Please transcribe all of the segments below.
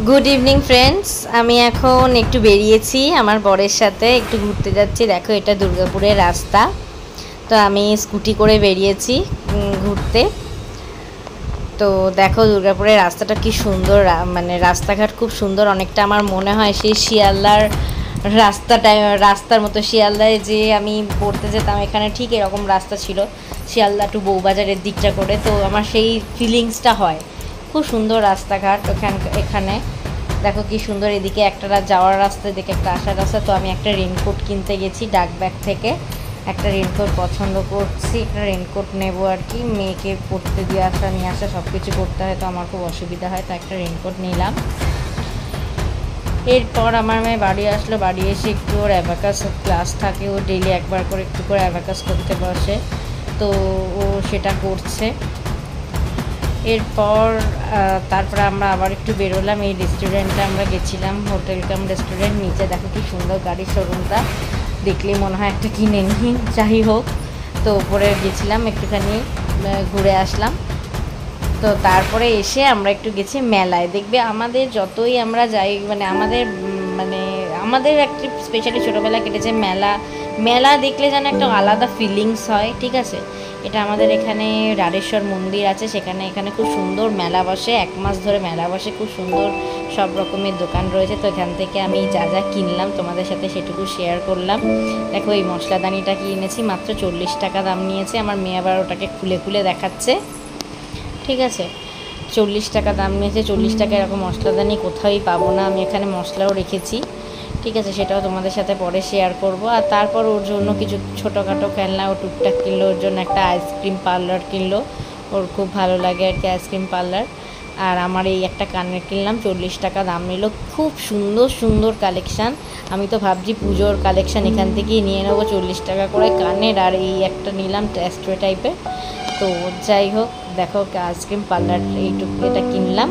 Good evening friends. আমি এখন একটু বেরিয়েছি আমার বরের সাথে, একটু ঘুরতে যাচ্ছি। দেখো এটা দুর্গাপুরের রাস্তা। তো আমি স্কুটি করে বেরিয়েছি ঘুরতে। তো দেখো দুর্গাপুরের রাস্তাটা কি সুন্দর, মানে রাস্তাঘাট খুব সুন্দর। অনেকটা আমার মনে হয় সেই শিয়ালদার রাস্তার মতো। শিয়ালদায় যে আমি পড়তে যেতাম এখানে ঠিক এরকম রাস্তা ছিল, শিয়ালদা টু বউবাজারের দিকটা করে। তো আমার সেই ফিলিংসটা হয়। খুব সুন্দর রাস্তাঘাট এখানে। দেখো কি সুন্দর, এদিকে একটা যাওয়ার রাস্তা, এদিকে একটা আসার রাস্তা। তো আমি একটা রেনকোট কিনতে গেছি ডাকব্যাগ থেকে। একটা রেনকোট পছন্দ করছি, একটা রেনকোট নেবো আর কি। মেয়েকে পড়তে দিয়ে আসা নিয়ে আসা সব কিছু করতে হয়, তো আমার খুব অসুবিধা হয়, তো একটা রেনকোট নিলাম। এরপর আমার মেয়ে বাড়ি আসলো। বাড়ি এসে একটু ওর অ্যাবাকাস ক্লাস থাকে, ও ডেইলি একবার করে একটু করে অ্যাবাকাস করতে বসে, তো ও সেটা করছে। এরপর তারপরে আমরা আবার একটু বেরোলাম। এই রেস্টুরেন্টে আমরা গেছিলাম, হোটেল কাম রেস্টুরেন্ট। নিচে দেখো কি সুন্দর গাড়ির শোরুমটা, দেখলেই মনে হয় একটা কিনে নিই, যাই হোক। তো ওপরে গেছিলাম, একটুখানি ঘুরে আসলাম। তো তারপরে এসে আমরা একটু গেছি মেলায়। দেখবে আমাদের যতই আমরা যাই, মানে আমাদের একটা স্পেশালি ছোটোবেলা কেটেছে মেলা দেখলে যেন একটা আলাদা ফিলিংস হয়, ঠিক আছে। এটা আমাদের এখানে রাড়েশ্বর মন্দির আছে, এখানে খুব সুন্দর মেলা বসে, 1 মাস ধরে মেলা বসে। খুব সুন্দর সব রকমের দোকান রয়েছে। তো এখান থেকে আমি যা যা কিনলাম তোমাদের সাথে সেটুকু শেয়ার করলাম। দেখো এই মশলাদানিটা কিনেছি, মাত্র 40 টাকা দাম নিয়েছে। আমার মেয়ে আবার ওটাকে খুলে খুলে দেখাচ্ছে, ঠিক আছে। 40 টাকা দাম নিয়েছে। 40 টাকা এরকম মশলাদানি কোথাওই পাবো না। আমি এখানে মশলাও রেখেছি, ঠিক আছে, সেটাও তোমাদের সাথে পরে শেয়ার করব। আর তারপর ওর জন্য কিছু ছোটোখাটো খেলনা ও টুকটাক কিনলো। ওর জন্য একটা আইসক্রিম পার্লার কিনলো, ওর খুব ভালো লাগে আর কি আইসক্রিম পার্লার। আর আমার এই একটা কানের কিনলাম, 40 টাকা দাম নিল। খুব সুন্দর সুন্দর কালেকশান। আমি তো ভাবছি পুজোর কালেকশান এখান থেকেই নিয়ে নেবো, 40 টাকা করে কানের। আর এই একটা নিলাম ট্যাস্ট্রে টাইপের। তো যাই হোক, দেখো আইসক্রিম পার্লার এইটুকু এটা কিনলাম।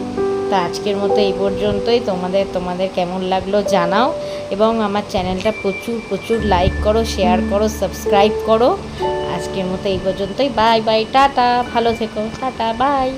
তো আজকের মতো এই পর্যন্তই। তোমাদের কেমন লাগলো জানাও, এবং আমার চ্যানেলটা প্রচুর লাইক করো, শেয়ার করো, সাবস্ক্রাইব করো। আজকের মতো এই পর্যন্তই। বাই বাই, টাটা, ভালো থেকো, টাটা, বাই।